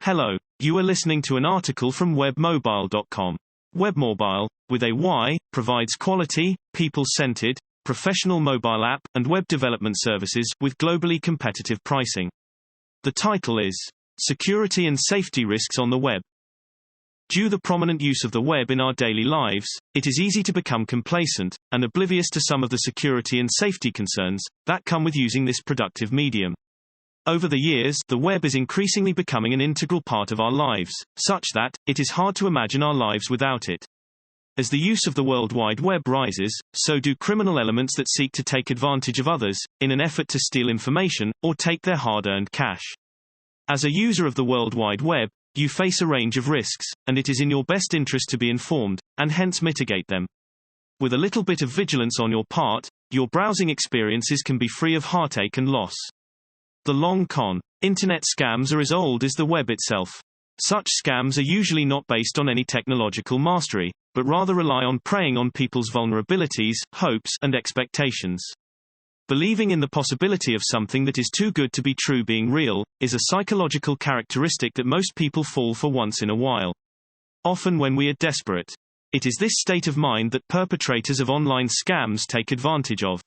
Hello, you are listening to an article from webmobile.com. Webmobile, with a Y, provides quality, people-centered, professional mobile app and web development services with globally competitive pricing. The title is Security and Safety Risks on the Web. Due to the prominent use of the web in our daily lives, it is easy to become complacent and oblivious to some of the security and safety concerns that come with using this productive medium. Over the years, the web is increasingly becoming an integral part of our lives, such that it is hard to imagine our lives without it. As the use of the World Wide Web rises, so do criminal elements that seek to take advantage of others, in an effort to steal information, or take their hard-earned cash. As a user of the World Wide Web, you face a range of risks, and it is in your best interest to be informed, and hence mitigate them. With a little bit of vigilance on your part, your browsing experiences can be free of heartache and loss. The long con. Internet scams are as old as the web itself. Such scams are usually not based on any technological mastery, but rather rely on preying on people's vulnerabilities, hopes, and expectations. Believing in the possibility of something that is too good to be true being real, is a psychological characteristic that most people fall for once in a while. Often when we are desperate. It is this state of mind that perpetrators of online scams take advantage of.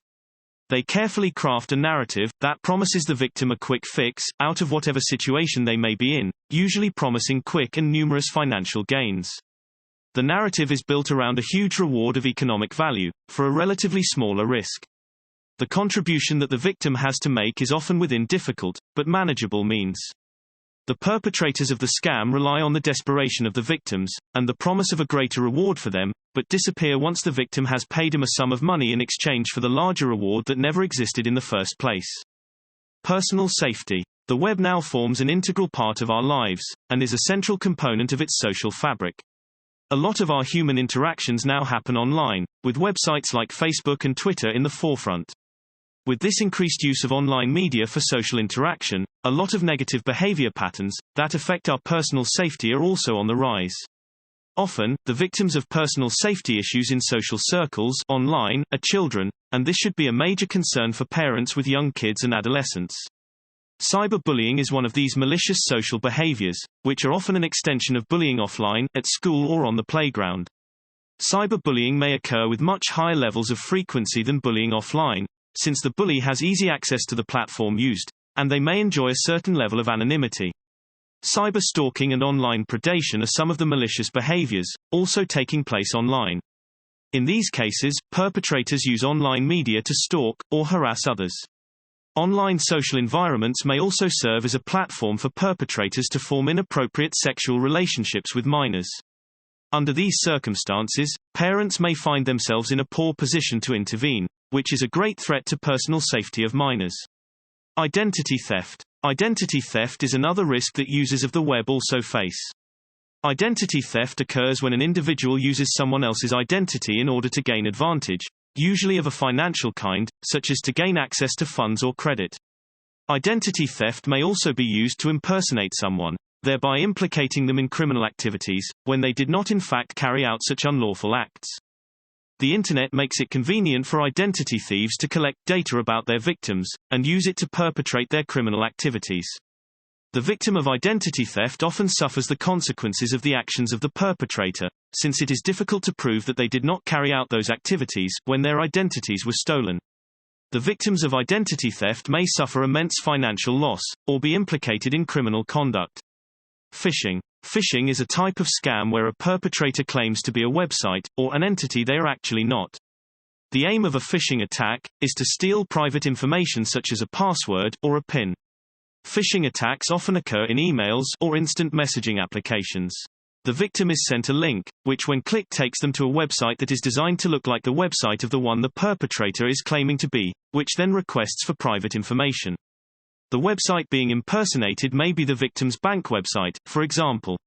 They carefully craft a narrative that promises the victim a quick fix out of whatever situation they may be in, usually promising quick and numerous financial gains. The narrative is built around a huge reward of economic value, for a relatively smaller risk. The contribution that the victim has to make is often within difficult, but manageable means. The perpetrators of the scam rely on the desperation of the victims, and the promise of a greater reward for them, but disappear once the victim has paid him a sum of money in exchange for the larger reward that never existed in the first place. Personal safety. The web now forms an integral part of our lives, and is a central component of its social fabric. A lot of our human interactions now happen online, with websites like Facebook and Twitter in the forefront. With this increased use of online media for social interaction, a lot of negative behavior patterns that affect our personal safety are also on the rise. Often, the victims of personal safety issues in social circles online are children, and this should be a major concern for parents with young kids and adolescents. Cyberbullying is one of these malicious social behaviors, which are often an extension of bullying offline, at school or on the playground. Cyberbullying may occur with much higher levels of frequency than bullying offline, since the bully has easy access to the platform used, and they may enjoy a certain level of anonymity. Cyberstalking and online predation are some of the malicious behaviors, also taking place online. In these cases, perpetrators use online media to stalk, or harass others. Online social environments may also serve as a platform for perpetrators to form inappropriate sexual relationships with minors. Under these circumstances, parents may find themselves in a poor position to intervene, which is a great threat to personal safety of minors. Identity theft. Identity theft is another risk that users of the web also face. Identity theft occurs when an individual uses someone else's identity in order to gain advantage, usually of a financial kind, such as to gain access to funds or credit. Identity theft may also be used to impersonate someone, thereby implicating them in criminal activities, when they did not in fact carry out such unlawful acts. The Internet makes it convenient for identity thieves to collect data about their victims, and use it to perpetrate their criminal activities. The victim of identity theft often suffers the consequences of the actions of the perpetrator, since it is difficult to prove that they did not carry out those activities when their identities were stolen. The victims of identity theft may suffer immense financial loss, or be implicated in criminal conduct. Phishing. Phishing is a type of scam where a perpetrator claims to be a website, or an entity they are actually not. The aim of a phishing attack is to steal private information such as a password, or a PIN. Phishing attacks often occur in emails or instant messaging applications. The victim is sent a link, which when clicked takes them to a website that is designed to look like the website of the one the perpetrator is claiming to be, which then requests for private information. The website being impersonated may be the victim's bank website, for example.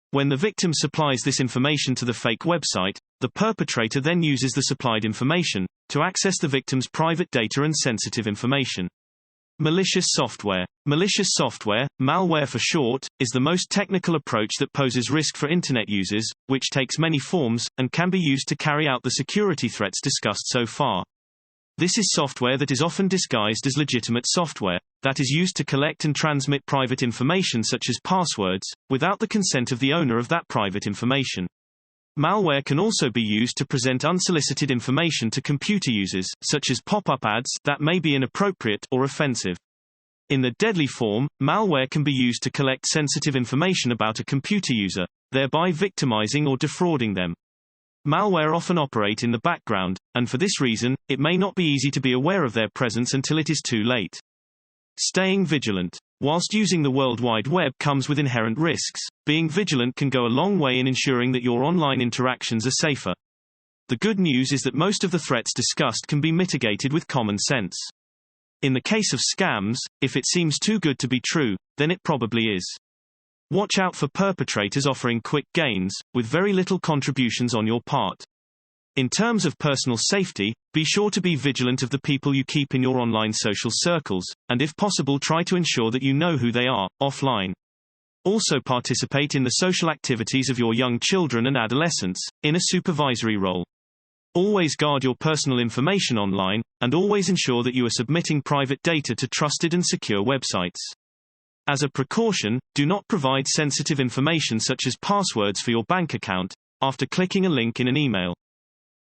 When the victim supplies this information to the fake website, the perpetrator then uses the supplied information to access the victim's private data and sensitive information. Malicious software. Malicious software, malware for short, is the most technical approach that poses risk for Internet users, which takes many forms, and can be used to carry out the security threats discussed so far. This is software that is often disguised as legitimate software, that is used to collect and transmit private information such as passwords, without the consent of the owner of that private information. Malware can also be used to present unsolicited information to computer users, such as pop-up ads, that may be inappropriate or offensive. In the deadly form, malware can be used to collect sensitive information about a computer user, thereby victimizing or defrauding them. Malware often operate in the background, and for this reason, it may not be easy to be aware of their presence until it is too late. Staying vigilant. Whilst using the World Wide Web comes with inherent risks, being vigilant can go a long way in ensuring that your online interactions are safer. The good news is that most of the threats discussed can be mitigated with common sense. In the case of scams, if it seems too good to be true, then it probably is. Watch out for perpetrators offering quick gains, with very little contributions on your part. In terms of personal safety, be sure to be vigilant of the people you keep in your online social circles, and if possible try to ensure that you know who they are, offline. Also participate in the social activities of your young children and adolescents, in a supervisory role. Always guard your personal information online, and always ensure that you are submitting private data to trusted and secure websites. As a precaution, do not provide sensitive information such as passwords for your bank account, after clicking a link in an email.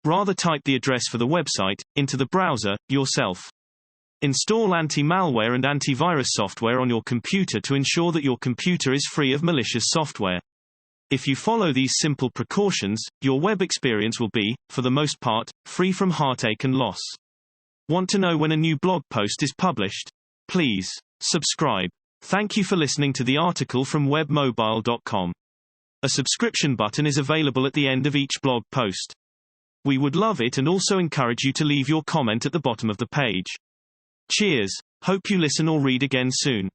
Rather type the address for the website, into the browser, yourself. Install anti-malware and antivirus software on your computer to ensure that your computer is free of malicious software. If you follow these simple precautions, your web experience will be, for the most part, free from heartache and loss. Want to know when a new blog post is published? Please subscribe. Thank you for listening to the article from webmobile.com. A subscription button is available at the end of each blog post. We would love it and also encourage you to leave your comment at the bottom of the page. Cheers. Hope you listen or read again soon.